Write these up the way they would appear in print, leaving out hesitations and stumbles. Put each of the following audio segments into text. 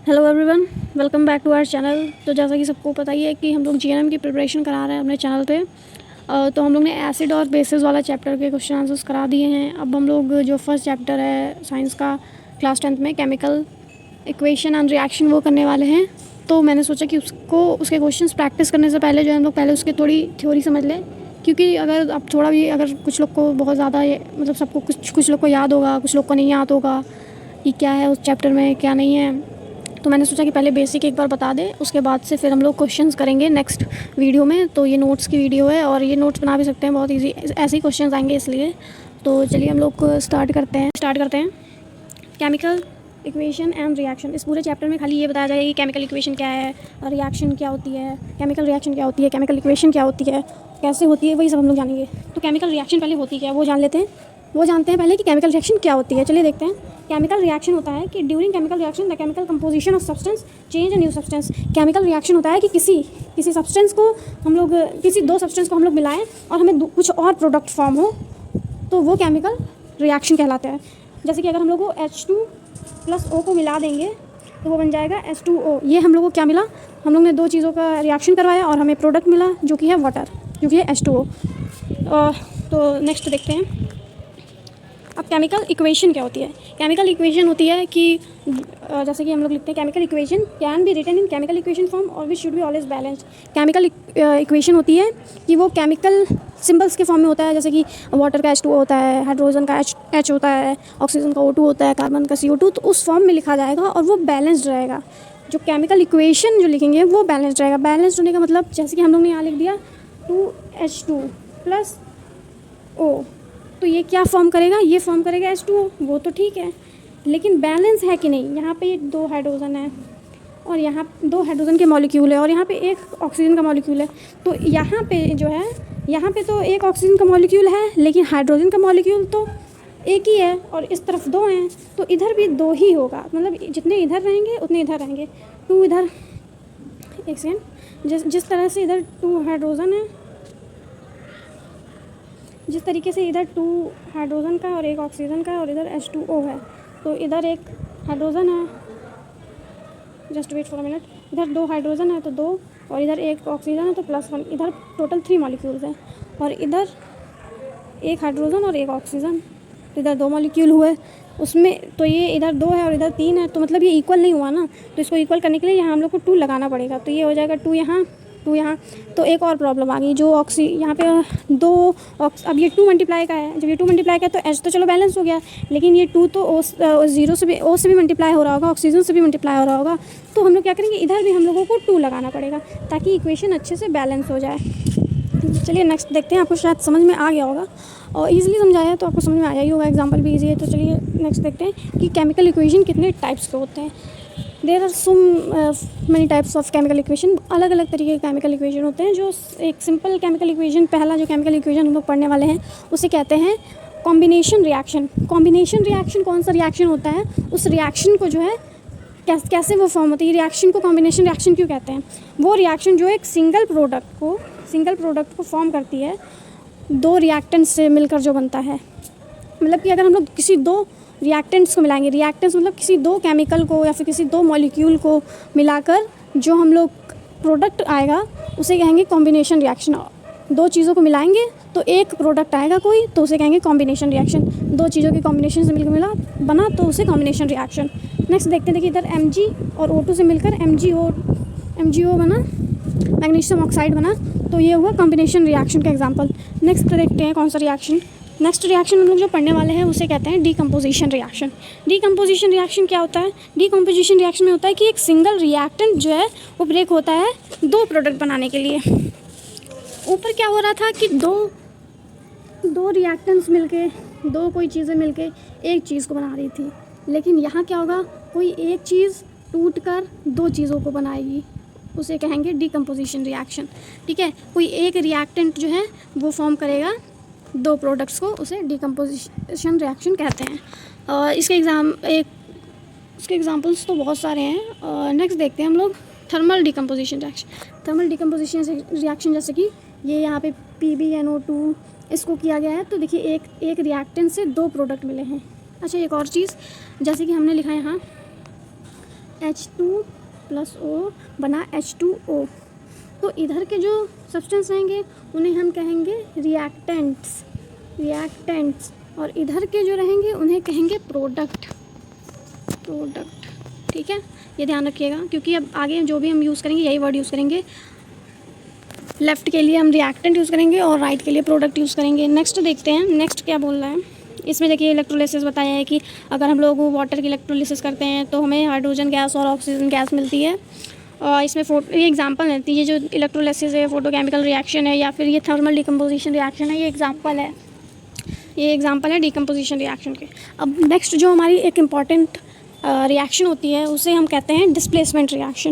Hello everyone, welcome back to our channel. तो जैसा कि सबको पता ही है कि हम लोग जीएनएम की प्रिपरेशन करा रहे हैं अपने चैनल पे। तो हम लोग ने एसिड और बेसिस वाला चैप्टर के क्वेश्चन आंसर्स करा दिए हैं। अब हम लोग जो फर्स्ट चैप्टर है साइंस का क्लास 10th में केमिकल इक्वेशन एंड रिएक्शन वो करने वाले हैं। तो मैंने सोचा कि उसके क्वेश्चंस प्रैक्टिस करने से पहले जो है हम लोग पहले उसकी थोड़ी थ्योरी समझ लें, क्योंकि अगर अब थोड़ा भी अगर कुछ लोग को बहुत ज़्यादा मतलब सबको कुछ लोग को याद होगा, कुछ लोग को नहीं याद होगा कि क्या है उस चैप्टर में क्या नहीं है। तो मैंने सोचा कि पहले बेसिक एक बार बता दें, उसके बाद से फिर हम लोग क्वेश्चंस करेंगे नेक्स्ट वीडियो में। तो ये नोट्स की वीडियो है और ये नोट्स बना भी सकते हैं, बहुत इजी ऐसे ही क्वेश्चंस आएंगे इसलिए। तो चलिए हम लोग स्टार्ट करते हैं। Chemical equation and reaction. इस पूरे चैप्टर में खाली ये बताया जाएगा कि केमिकल इक्वेशन क्या है, रिएक्शन क्या होती है, केमिकल रिएक्शन क्या होती है, केमिकल इक्वेशन क्या होती है, कैसे होती है, वही सब हम लोग जानेंगे। तो केमिकल रिएक्शन पहले होती क्या है वो जानते हैं पहले कि केमिकल रिएक्शन क्या होती है। चलिए देखते हैं। केमिकल रिएक्शन होता है कि during chemical reaction the chemical composition of substance change a new substance. Chemical reaction होता है कि किसी सब्सटेंस को हम लोग किसी दो सब्सटेंस को हम लोग मिलाएं और हमें कुछ और प्रोडक्ट फॉर्म हो, तो वो केमिकल रिएक्शन कहलाता है। जैसे कि अगर हम लोग को H2+O को मिला देंगे तो वो बन जाएगा H2O। ये हम लोग को क्या मिला, हम लोग ने दो चीज़ों का रिएक्शन करवाया और हमें प्रोडक्ट मिला जो कि है वाटर, जो कि है H2O। तो नेक्स्ट देखते हैं। अब केमिकल इक्वेशन क्या होती है। केमिकल इक्वेशन होती है कि जैसे कि हम लोग लिखते हैं chemical equation can be written in chemical equation form और which should be always balanced. Chemical equation होती है कि वो केमिकल सिंबल्स के फॉर्म में होता है, जैसे कि वाटर का H2O होता है, हाइड्रोजन का H होता है, ऑक्सीजन का O2 होता है, कार्बन का CO2। तो उस फॉर्म में लिखा जाएगा और वो बैलेंस्ड रहेगा। जो केमिकल इक्वेशन जो लिखेंगे वो बैलेंस्ड रहेगा। बैलेंस्ड होने का मतलब जैसे कि हम लोग ने यहाँ लिख दिया 2H2+O, तो ये क्या फॉर्म करेगा, ये फॉर्म करेगा H2O। वो तो ठीक है, लेकिन बैलेंस है कि नहीं। यहाँ पे दो हाइड्रोजन है और यहाँ दो हाइड्रोजन के मॉलिक्यूल है और यहाँ पे एक ऑक्सीजन का मॉलिक्यूल है। तो यहाँ पे जो है, यहाँ पे तो एक ऑक्सीजन का मॉलिक्यूल है लेकिन हाइड्रोजन का मॉलिक्यूल तो एक ही है और इस तरफ दो हैं, तो इधर भी दो ही होगा। मतलब जितने इधर रहेंगे उतने इधर रहेंगे। टू इधर, एक सेकेंड, जिस तरह से इधर 2 हाइड्रोजन है, जिस तरीके से इधर 2 हाइड्रोजन का और एक ऑक्सीजन का और इधर H2O है, तो इधर एक हाइड्रोजन है, just wait for a minute, इधर 2 हाइड्रोजन है तो 2 और इधर एक ऑक्सीजन है तो +1, इधर टोटल 3 मॉलिक्यूल्स हैं और इधर एक हाइड्रोजन और एक ऑक्सीजन, तो इधर 2 मॉलिक्यूल हुए उसमें। तो ये इधर 2 है और इधर 3 है, तो मतलब ये इक्वल नहीं हुआ ना। तो इसको इक्वल करने के लिए यहाँ हम लोग को 2 लगाना पड़ेगा। तो ये हो जाएगा 2 यहाँ 2 यहाँ। तो एक और प्रॉब्लम आ गई, जो यहाँ पे अब ये 2 मल्टीप्लाई का है। जब ये 2 मल्टीप्लाई का है तो H तो चलो बैलेंस हो गया, लेकिन ये 2 तो O से भी मल्टीप्लाई हो रहा होगा, ऑक्सीजन से भी मल्टीप्लाई हो रहा होगा। तो हम लोग क्या करेंगे, इधर भी हम लोगों को 2 लगाना पड़ेगा ताकि इक्वेशन अच्छे से बैलेंस हो जाए। चलिए नेक्स्ट देखते हैं। आपको शायद समझ में आ गया होगा और ईजिली समझाया है तो आपको समझ में आया ही होगा, एग्जाम्पल भी ईजी है। तो चलिए नेक्स्ट देखते हैं कि केमिकल इक्वेशन कितने टाइप्स के होते हैं। There are so many types of chemical equation. अलग अलग तरीके के केमिकल इक्वेशन होते हैं। जो एक सिंपल केमिकल इक्वेशन, पहला जो केमिकल इक्वेशन हम लोग पढ़ने वाले हैं उसे कहते हैं कॉम्बिनेशन रिएक्शन। कॉम्बिनेशन रिएक्शन कौन सा रिएक्शन होता है, उस रिएक्शन को जो है कैसे वो फॉर्म होती है, रिएक्शन को कॉम्बिनेशन रिएक्शन क्यों कहते हैं। वो रिएक्शन जो एक सिंगल प्रोडक्ट को फॉर्म करती है, 2 रिएक्टेंट्स से मिलकर जो बनता है। मतलब कि अगर हम लोग किसी 2 रिएक्टेंट्स को मिलाएंगे, रिएक्टेंट्स मतलब किसी 2 केमिकल को या फिर किसी 2 मॉलिक्यूल को मिलाकर जो हम लोग प्रोडक्ट आएगा उसे कहेंगे कॉम्बिनेशन रिएक्शन। 2 चीज़ों को मिलाएंगे तो एक प्रोडक्ट आएगा कोई, तो उसे कहेंगे कॉम्बिनेशन रिएक्शन। 2 चीज़ों के कॉम्बिनेशन से मिलकर बना तो उसे कॉम्बिनेशन रिएक्शन। नेक्स्ट देखते हैं। देखिए इधर Mg और O2 से मिलकर MgO बना, मैग्नीशियम ऑक्साइड बना, तो ये हुआ कॉम्बिनेशन रिएक्शन का एग्जांपल। नेक्स्ट देखते हैं कौन सा रिएक्शन। नेक्स्ट रिएक्शन हम लोग जो पढ़ने वाले हैं उसे कहते हैं डीकम्पोजिशन रिएक्शन। डीकम्पोजिशन रिएक्शन क्या होता है, डीकम्पोजिशन रिएक्शन में होता है कि एक सिंगल रिएक्टेंट जो है वो ब्रेक होता है 2 प्रोडक्ट बनाने के लिए। ऊपर क्या हो रहा था कि दो रिएक्टेंट्स मिलके, 2 कोई चीज़ें मिलके एक चीज़ को बना रही थी, लेकिन यहाँ क्या होगा, कोई एक चीज़ टूट कर 2 चीज़ों को बनाएगी, उसे कहेंगे डीकम्पोजिशन रिएक्शन। ठीक है, कोई एक रिएक्टेंट जो है वो फॉर्म करेगा 2 प्रोडक्ट्स को, उसे डीकम्पोजिशन रिएक्शन कहते हैं। इसके एग्जांपल्स तो बहुत सारे हैं। नेक्स्ट देखते हैं हम लोग thermal decomposition reaction. Thermal decomposition reaction जैसे कि ये यहाँ पे PbNO2 इसको किया गया है, तो देखिए एक रिएक्टेंट से 2 प्रोडक्ट मिले हैं। अच्छा, एक और चीज़, जैसे कि हमने लिखा है यहाँ H2+O बना H2O। तो इधर के जो सब्सटेंस रहेंगे उन्हें हम कहेंगे रिएक्टेंट्स, और इधर के जो रहेंगे उन्हें कहेंगे प्रोडक्ट। ठीक है, ये ध्यान रखिएगा, क्योंकि अब आगे जो भी हम यूज़ करेंगे यही वर्ड यूज़ करेंगे। लेफ़्ट के लिए हम रिएक्टेंट यूज़ करेंगे और राइट के लिए प्रोडक्ट यूज़ करेंगे। नेक्स्ट देखते हैं, नेक्स्ट क्या बोल रहा है। इसमें देखिए इलेक्ट्रोलिसिस बताया है कि अगर हम लोग वाटर की इलेक्ट्रोलिसिस करते हैं तो हमें हाइड्रोजन गैस और ऑक्सीजन गैस मिलती है। इसमें ये एग्जांपल है, ये जो इलेक्ट्रोलिसिस है फोटोकेमिकल रिएक्शन है या फिर ये थर्मल डिकम्पोजिशन रिएक्शन है, ये एग्जांपल है डिकम्पोजिशन रिएक्शन के। अब नेक्स्ट जो हमारी एक इम्पॉर्टेंट रिएक्शन होती है उसे हम कहते हैं डिस्प्लेसमेंट रिएक्शन।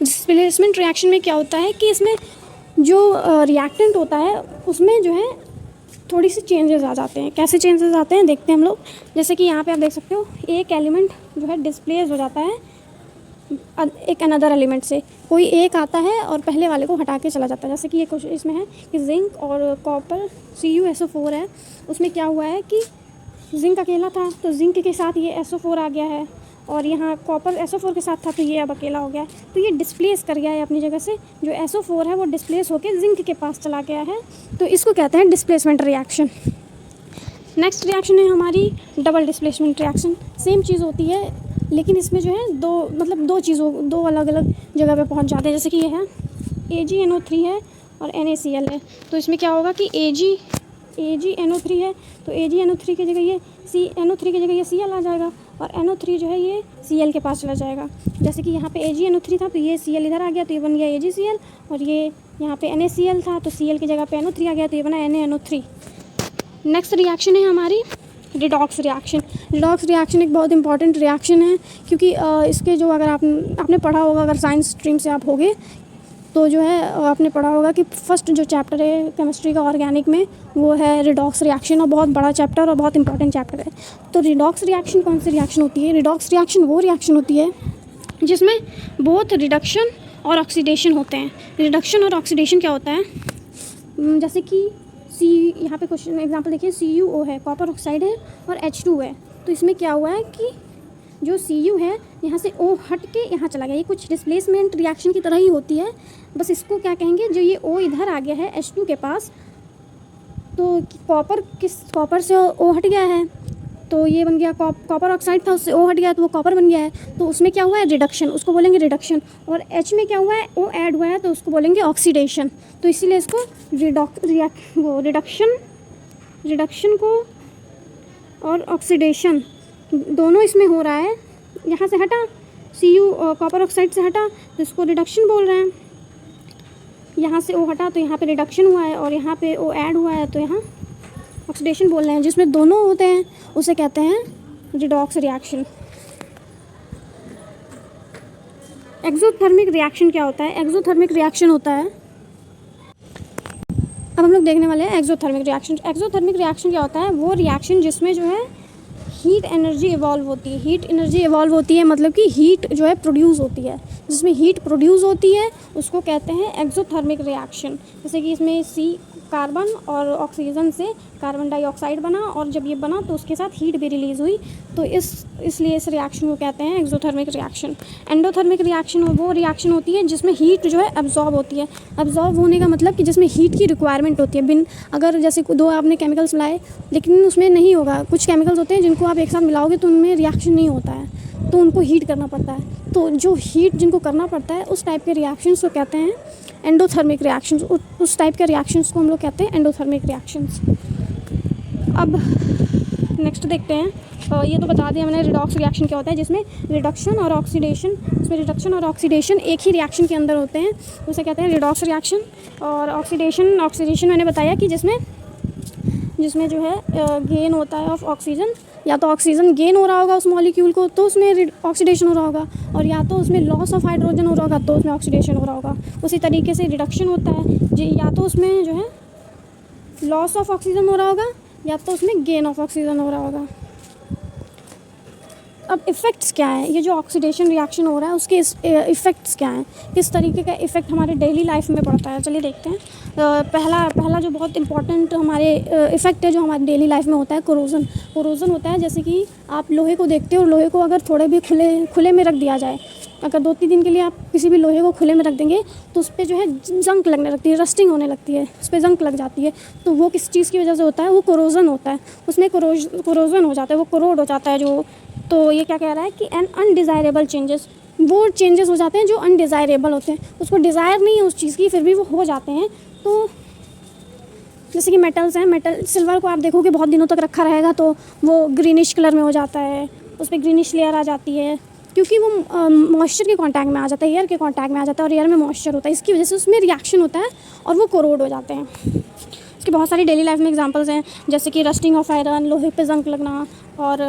डिस्प्लेसमेंट रिएक्शन में क्या होता है कि इसमें जो रिएक्टेंट होता है उसमें जो है थोड़ी सी चेंजेस आ जाते हैं। कैसे चेंजेस आते हैं देखते हैं हम लोग। जैसे कि यहाँ पे आप देख सकते हो एक एलिमेंट जो है डिस्प्लेस हो जाता है एक अनदर एलिमेंट से। कोई एक आता है और पहले वाले को हटा के चला जाता है। जैसे कि ये कुछ इसमें है कि जिंक और कॉपर CuSO4 है, उसमें क्या हुआ है कि जिंक अकेला था तो जिंक के साथ ये SO4 आ गया है, और यहाँ कॉपर SO4 के साथ था तो ये अब अकेला हो गया है। तो ये डिस्प्लेस कर गया है अपनी जगह से, जो SO4 है वो डिस्प्लेस होकर जिंक के पास चला गया है, तो इसको कहते हैं डिस्प्लेसमेंट रिएक्शन। नेक्स्ट रिएक्शन है हमारी डबल डिस्प्लेसमेंट रिएक्शन। सेम चीज़ होती है लेकिन इसमें जो है दो अलग अलग जगह पे पहुंच जाते हैं। जैसे कि ये है AgNO3 है और NaCl है, तो इसमें क्या होगा कि AgNO3 है तो AgNO3 की जगह ये NO3 की जगह ये Cl आ जाएगा, और NO3 जो है ये Cl के पास चला जाएगा। जैसे कि यहाँ पे AgNO3 था तो ये Cl इधर आ गया तो ये बन गया AgCl, और ये यहाँ पे NaCl था तो Cl की जगह पे NO3 आ गया तो ये बना NaNO3। नेक्स्ट रिएक्शन है हमारी रिडॉक्स रिएक्शन। रिडॉक्स रिएक्शन एक बहुत इंपॉर्टेंट रिएक्शन है, क्योंकि इसके जो अगर आपने पढ़ा होगा, अगर साइंस स्ट्रीम से आप होगे तो जो है आपने पढ़ा होगा कि फर्स्ट जो चैप्टर है केमिस्ट्री का ऑर्गेनिक में वो है रिडॉक्स रिएक्शन, और बहुत बड़ा चैप्टर और बहुत इंपॉर्टेंट चैप्टर है। तो रिडॉक्स रिएक्शन कौन सी रिएक्शन होती है? रिडॉक्स रिएक्शन वो रिएक्शन होती है जिसमें बोथ रिडक्शन और ऑक्सीडेशन होते हैं। रिडक्शन और ऑक्सीडेशन क्या होता है? जैसे कि यहाँ पे क्वेश्चन एग्जांपल देखिए, CuO है, कॉपर ऑक्साइड है, और H2 है। तो इसमें क्या हुआ है कि जो Cu है यहाँ से O हट के यहाँ चला गया। ये कुछ डिस्प्लेसमेंट रिएक्शन की तरह ही होती है, बस इसको क्या कहेंगे, जो ये O इधर आ गया है H2 के पास, तो कॉपर से O हट गया है तो ये बन गया कॉपर ऑक्साइड था, उससे O हट गया तो वो कॉपर बन गया है, तो उसमें क्या हुआ है रिडक्शन, उसको बोलेंगे रिडक्शन। और H में क्या हुआ है, O ऐड हुआ है तो उसको बोलेंगे ऑक्सीडेशन। तो इसीलिए इसको रिडक्शन को और ऑक्सीडेशन दोनों इसमें हो रहा है। यहाँ से हटा Cu कॉपर ऑक्साइड से हटा तो इसको रिडक्शन बोल रहे हैं, यहाँ से O हटा तो यहाँ पे रिडक्शन हुआ है, और यहाँ पे O ऐड हुआ है तो यहाँ ऑक्सीडेशन बोल रहे हैं। जिसमें दोनों होते हैं उसे कहते हैं रिडॉक्स रिएक्शन। एक्सोथर्मिक रिएक्शन क्या होता है? एक्सोथर्मिक रिएक्शन होता है, अब हम लोग देखने वाले हैं एक्सोथर्मिक रिएक्शन। एक्सोथर्मिक रिएक्शन क्या होता है? वो रिएक्शन जिसमें जो है हीट एनर्जी इवॉल्व होती है। हीट एनर्जी इवॉल्व होती है मतलब कि हीट जो है प्रोड्यूस होती है, जिसमें हीट प्रोड्यूस होती है उसको कहते हैं एक्सोथर्मिक रिएक्शन। जैसे कि इसमें कार्बन और ऑक्सीजन से कार्बन डाइऑक्साइड बना, और जब ये बना तो उसके साथ हीट भी रिलीज़ हुई, तो इसलिए इस रिएक्शन को कहते हैं एक्सोथर्मिक रिएक्शन। एंडोथर्मिक रिएक्शन वो रिएक्शन होती है जिसमें हीट जो है अब्जॉर्ब होती है। अब्जॉर्ब होने का मतलब कि जिसमें हीट की रिक्वायरमेंट होती है। अगर जैसे दो आपने केमिकल्स मिलाए लेकिन उसमें नहीं होगा, कुछ केमिकल्स होते हैं जिनको आप एक साथ मिलाओगे तो उनमें रिएक्शन नहीं होता है, तो उनको हीट करना पड़ता है। तो जो हीट जिनको करना पड़ता है उस टाइप के रिएक्शंस को कहते हैं एंडोथर्मिक रिएक्शंस। उस टाइप के रिएक्शंस को हम लोग कहते हैं एंडोथर्मिक रिएक्शंस। अब नेक्स्ट देखते हैं, ये तो बता दिया मैंने रिडॉक्स रिएक्शन क्या होता है, जिसमें रिडक्शन और ऑक्सीडेशन, इसमें रिडक्शन और ऑक्सीडेशन एक ही रिएक्शन के अंदर होते हैं, उसे कहते हैं रिडॉक्स रिएक्शन। और ऑक्सीडेशन मैंने बताया कि जिसमें जो है गेन होता है ऑफ ऑक्सीजन, या तो ऑक्सीजन गेन हो रहा होगा उस मॉलिक्यूल को तो उसमें ऑक्सीडेशन हो रहा होगा, और या तो उसमें लॉस ऑफ हाइड्रोजन हो रहा होगा तो उसमें ऑक्सीडेशन हो रहा होगा। उसी तरीके से रिडक्शन होता है जी, या तो उसमें जो है लॉस ऑफ ऑक्सीजन हो रहा होगा या तो उसमें गेन ऑफ ऑक्सीजन हो रहा होगा। अब इफ़ेक्ट्स क्या हैं, ये जो ऑक्सीडेशन रिएक्शन हो रहा है उसके इफ़ेक्ट्स क्या हैं, किस तरीके का इफ़ेक्ट हमारे डेली लाइफ में पड़ता है, चलिए देखते हैं। पहला जो बहुत इंपॉर्टेंट हमारे इफ़ेक्ट है जो हमारी डेली लाइफ में होता है, कोरोजन। कोरोजन होता है जैसे कि आप लोहे को देखते हो और लोहे को अगर थोड़े भी खुले में रख दिया जाए, अगर 2-3 दिन के लिए आप किसी भी लोहे को खुले में रख देंगे तो उस पर जो है जंक लगने लगती है, रस्टिंग होने लगती है, उस पर जंक लग जाती है। तो वो किस चीज़ की वजह से होता है, वो कोरोजन होता है, उसमें कोरोजन हो जाता है, वो कोरोड हो जाता है जो। तो ये क्या कह रहा है कि एन अनडिज़ायरेबल चेंजेस, वो चेंजेस हो जाते हैं जो अनडिज़ायरेबल होते हैं, उसको डिज़ायर नहीं है उस चीज़ की, फिर भी वो हो जाते हैं। तो जैसे कि मेटल्स हैं, सिल्वर को आप देखोगे बहुत दिनों तक रखा रहेगा तो वो ग्रीनिश कलर में हो जाता है, उस पर ग्रीनिश लेयर आ जाती है, क्योंकि वो मॉइस्चर के कांटेक्ट में आ जाता है, एयर के कांटेक्ट में आ जाता है, और एयर में मॉइस्चर होता है, इसकी वजह से उसमें रिएक्शन होता है और वो कोरोड हो जाते हैं। इसके बहुत सारी डेली लाइफ में एग्जांपल्स हैं, जैसे कि रस्टिंग ऑफ आयरन, लोहे पे जंक लगना, और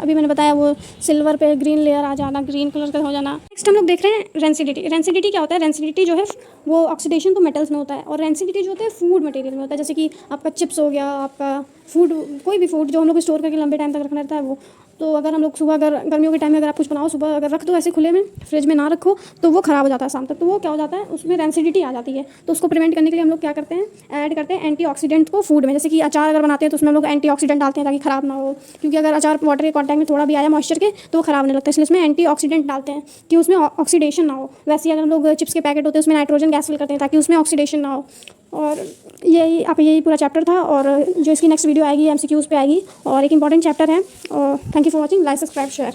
अभी मैंने बताया वो सिल्वर पे ग्रीन लेयर आ जाना, ग्रीन कलर का हो जाना। नेक्स्ट हम लोग देख रहे हैं रेंसिडिटी। रेंसिडिटी क्या होता है, रेंसिडिटी जो है वो ऑक्सीडेशन तो मेटल्स में होता है, और रेंसिडिटी जो होता है फूड मटेरियल में होता है, जैसे कि आपका चिप्स हो गया, आपका फूड, कोई भी फूड जो हम लोग स्टोर करके लंबे टाइम तक रखना रहता है वो। तो अगर हम लोग सुबह, अगर गर्मियों के टाइम में अगर आप कुछ बनाओ, सुबह अगर रख दो ऐसे खुले में, फ्रिज में ना रखो, तो वो ख़राब हो जाता है शाम तक। तो वो क्या हो जाता है, उसमें रेंसिडिटी आ जाती है। तो उसको प्रिवेंट करने के लिए हम लोग क्या करते हैं, ऐड करते हैं एंटीऑक्सीडेंट को फूड में। जैसे कि अचार अगर बनाते हैं तो उसमें हम लोग एंटीऑक्सीडेंट डालते हैं ताकि ख़राब ना हो, क्योंकि अगर अचार वाटर के कॉन्टैक्ट में थोड़ा भी आया मॉइस्चर के तो वो ख़राब होने लगता है, इसलिए उसमें एंटीऑक्सीडेंट डालते हैं कि उसमें ऑक्सीडेशन ना हो। वैसे ही अगर हम लोग चिप्स के पैकेट होते हैं उसमें नाइट्रोजन गैस फिल करते हैं ताकि उसमें ऑक्सीडेशन ना हो। और यही पूरा चैप्टर था, और जो इसकी नेक्स्ट वीडियो आएगी MCQs पे आएगी, और एक इंपॉर्टेंट चैप्टर है। और thank you for watching, like, subscribe, share.